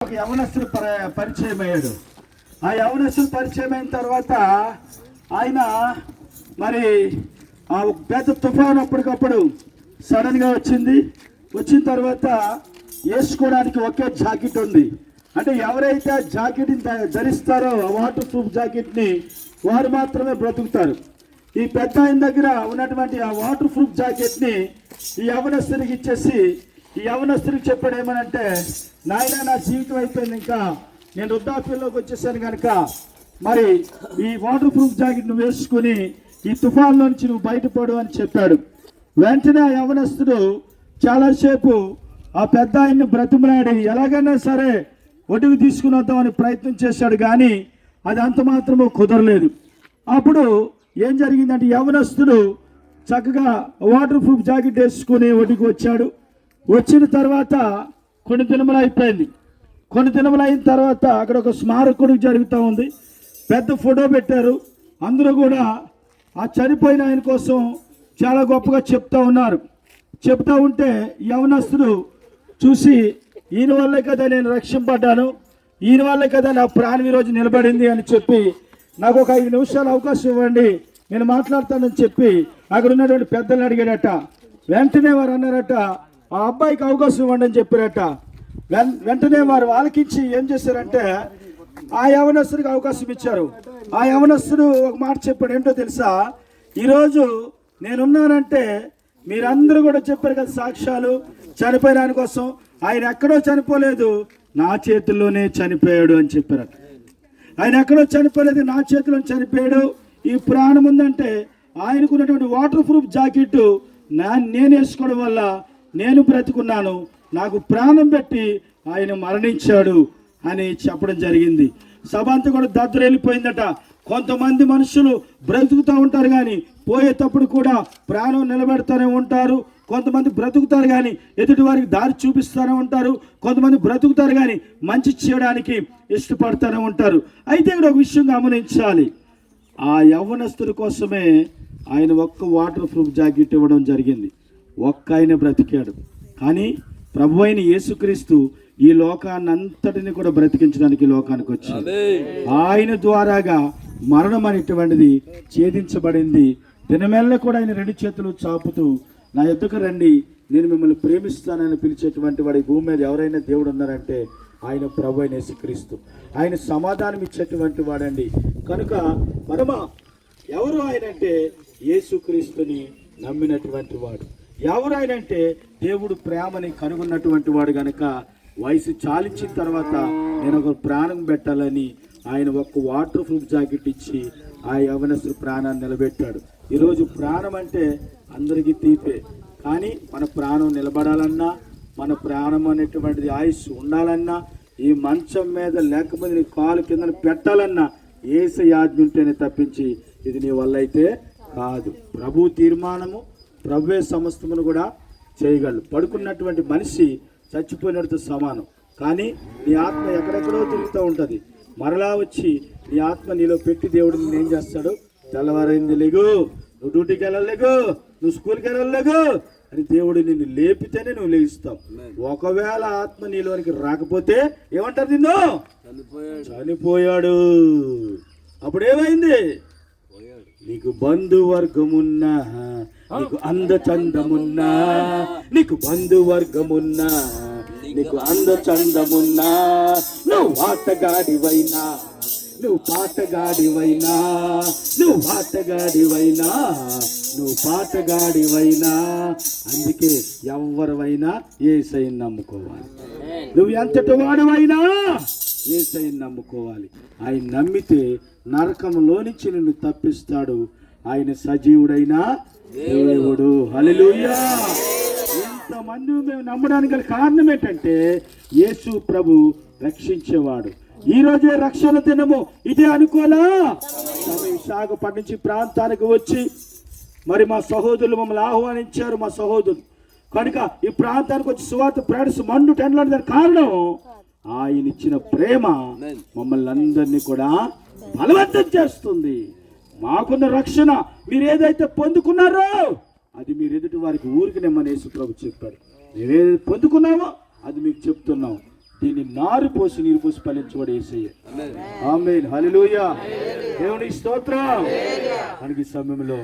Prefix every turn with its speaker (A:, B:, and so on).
A: ఒక యవనస్తుడు పరిచయం అయ్యాడు. ఆ యవనస్తుడు పరిచయం అయిన తర్వాత ఆయన మరి ఆ పెద్ద తుఫాను అప్పటికప్పుడు సడన్గా వచ్చిన తర్వాత వేసుకోవడానికి ఒకే జాకెట్ ఉంది. అంటే ఎవరైతే ఆ జాకెట్ని ధరిస్తారో ఆ వాటర్ ప్రూఫ్ జాకెట్ని వారు మాత్రమే బ్రతుకుతారు. ఈ పెద్ద ఆయన దగ్గర ఉన్నటువంటి ఆ వాటర్ ప్రూఫ్ జాకెట్ని ఈ యవనస్తుడికి ఇచ్చేసి ఈ యవనస్తుడికి చెప్పాడు ఏమనంటే, నాయన నా జీవితం అయిపోయింది, ఇంకా నేను వృద్ధాప్యంలోకి వచ్చేసాను కనుక మరి ఈ వాటర్ ప్రూఫ్ జాకెట్ నువ్వు వేసుకుని ఈ తుఫాన్లో నుంచి నువ్వు బయటపడు అని చెప్పాడు. వెంటనే ఆ యవనస్తుడు చాలాసేపు ఆ పెద్ద ఆయన్ని బ్రతిమలాడి ఎలాగైనా సరే ఒడ్డుకు తీసుకుని వద్దామని ప్రయత్నం చేశాడు, కానీ అది అంత మాత్రము కుదరలేదు. అప్పుడు ఏం జరిగిందంటే యవనస్తుడు చక్కగా వాటర్ ప్రూఫ్ జాకెట్ వేసుకుని ఒడ్డుకు వచ్చాడు. వచ్చిన తర్వాత కొన్ని దినములు అయిపోయింది. కొన్ని దినములు అయిన తర్వాత అక్కడ ఒక స్మారకుడు జరుగుతూ ఉంది. పెద్ద ఫోటో పెట్టారు. అందరూ కూడా ఆ చనిపోయిన ఆయన కోసం చాలా గొప్పగా చెప్తా ఉన్నారు. చెప్తా ఉంటే యవనస్తుడు చూసి, ఈయన వల్లే కదా నేను రక్షింపడ్డాను, ఈయన వల్లే కదా నా ప్రాణం ఈరోజు నిలబడింది అని చెప్పి, నాకు ఒక 5 నిమిషాలు అవకాశం ఇవ్వండి, నేను మాట్లాడతానని చెప్పి అక్కడ ఉన్నటువంటి పెద్దలను అడిగాడట. వెంటనే వారు అన్నారట, ఆ అబ్బాయికి అవకాశం ఇవ్వండి అని చెప్పారట. వెంటనే వారు ఆలకించి ఏం చేశారంటే ఆ యవనస్తుడికి అవకాశం ఇచ్చారు. ఆ యవనస్తుడు ఒక మాట చెప్పాడు. ఏంటో తెలుసా, ఈరోజు నేనున్నానంటే మీరందరూ కూడా చెప్పారు కదా సాక్ష్యాలు, చనిపోయిన ఆయన కోసం. ఆయన ఎక్కడో చనిపోలేదు, నా చేతుల్లోనే చనిపోయాడు అని చెప్పారట. ఆయన ఎక్కడో చనిపోలేదు, నా చేతిలో చనిపోయాడు. ఈ ప్రాణం ఉందంటే ఆయనకున్నటువంటి వాటర్ ప్రూఫ్ జాకెట్ నేను వేసుకోవడం వల్ల నేను బ్రతుకున్నాను, నాకు ప్రాణం పెట్టి ఆయన మరణించాడు అని చెప్పడం జరిగింది. సభ అంతా కూడా దద్దరెళ్ళిపోయిందట. కొంతమంది మనుషులు బ్రతుకుతూ ఉంటారు కానీ పోయేటప్పుడు కూడా ప్రాణం నిలబెడతానే ఉంటారు. కొంతమంది బ్రతుకుతారు కానీ ఎదుటి వారికి దారి చూపిస్తూనే ఉంటారు. కొంతమంది బ్రతుకుతారు కానీ మంచి చేయడానికి ఇష్టపడుతూనే ఉంటారు. అయితే ఇక్కడ ఒక విషయం గమనించాలి. ఆ యవ్వనస్తుడి కోసమే ఆయన ఒక్క వాటర్ ప్రూఫ్ జాకెట్ ఇవ్వడం జరిగింది. ఒక్క ఆయన బ్రతికాడు. కానీ ప్రభు అయిన యేసుక్రీస్తు ఈ లోకాన్ని అంతటిని కూడా బ్రతికించడానికి లోకానికి వచ్చింది. ఆయన ద్వారాగా మరణం అనేటువంటిది ఛేదించబడింది. దినమెల్ల కూడా ఆయన 2 చేతులు చాపుతూ నా ఎద్దుకు రండి, నేను మిమ్మల్ని ప్రేమిస్తానని పిలిచేటువంటి వాడి భూమి మీద ఎవరైనా దేవుడు ఉన్నారంటే ఆయన ప్రభు అయిన యేసుక్రీస్తు. ఆయన సమాధానం ఇచ్చేటువంటి వాడండి. కనుక మనమ ఎవరు ఆయన అంటే యేసుక్రీస్తుని నమ్మినటువంటి వాడు. ఎవరు ఆయన అంటే దేవుడు ప్రేమని కనుగొన్నటువంటి వాడు. కనుక వయసు చాలించిన తర్వాత నేను ఒక ప్రాణం పెట్టాలని ఆయన ఒక్క వాటర్ ప్రూఫ్ జాకెట్ ఇచ్చి ఆ యవనస్తుడు ప్రాణాన్ని నిలబెట్టాడు. ఈరోజు ప్రాణం అంటే అందరికీ తీపే, కానీ మన ప్రాణం నిలబడాలన్నా, మన ప్రాణం అనేటువంటిది ఆయుష్ ఉండాలన్నా, ఈ మంచం మీద లేకపోతే నీ కాలు కింద పెట్టాలన్నా యేసయ్య ఆజ్ఞ ఉంటేనే తప్పించి ఇది నీ వల్ల అయితే కాదు. ప్రభు తీర్మానము, ప్రభువే సమస్తమును కూడా చేయగలడు. పడుకున్నటువంటి మనిషి చచ్చిపోయినట్టు సమానం. కానీ నీ ఆత్మ ఎక్కడెక్కడో తిరుగుతూ ఉంటుంది. మరలా వచ్చి నీ ఆత్మ నీలో పెట్టి దేవుడు నిన్ను ఏం చేస్తాడు, తెల్లవారైంది లేగు, నువ్వు డ్యూటీకి వెళ్ళలేగు, నువ్వు స్కూల్కి వెళ్ళలేగు అని దేవుడు నిన్ను లేపితేనే నువ్వు లేస్తావు. ఒకవేళ ఆత్మ నీలోనికి రాకపోతే ఏమంటారు, నిన్ను చనిపోయాడు. అప్పుడు ఏమైంది, నీకు బంధువర్గమున్నా, నీకు అందచందమున్నా, నీకు బంధువర్గమున్నా, నీకు అందచందమున్నా, నువ్వు ఆటగాడివైనా, నువ్వు పాటగాడివైనా, నువ్వు ఆటగాడివైనా, నువ్వు పాటగాడివైనా, అందుకే ఎవరివైనా యేసయ్యను నమ్ముకోవాలి. నువ్వు ఎంతటి వాడివైనా యేసయ్యను నమ్ముకోవాలి. ఆయన నమ్మితే నరకంలో నుంచి నిన్ను తప్పిస్తాడు. ఆయన సజీవుడైన దేవుడు. హల్లెలూయా. ఎంతమంది మేము నమ్మడానికి గల కారణం ఏంటంటే యేసు ప్రభు రక్షించేవాడు. ఈ రోజే రక్షణ దినము, ఇదే అనుకోలా. విశాఖపట్నం నుంచి ప్రాంతానికి వచ్చి మరి మా సహోదరులు మమ్మల్ని ఆహ్వానించారు. మా సహోదరులు కనుక ఈ ప్రాంతానికి వచ్చి సువార్త ప్రయాణిస్తూ మండు టెండ్లాడడానికి కారణం ఆయన ఇచ్చిన ప్రేమ మమ్మల్ని అందరినీ కూడా బలవంతం చేస్తుంది. మాకున్న రక్షణ మీరు ఏదైతే పొందుకున్నారో అది మీరు ఎదుటి వారికి ఊరికి నెమ్మని యేసు ప్రభు చెప్పాడు. మేమేది పొందుకున్నామో అది మీకు చెప్తున్నాం. దీన్ని నారు పోసి నీరు పోసి ఫలించబడి యేసయ్య. ఆమేన్, హల్లెలూయా. దేవుని స్తోత్రం. మనకి సమయంలో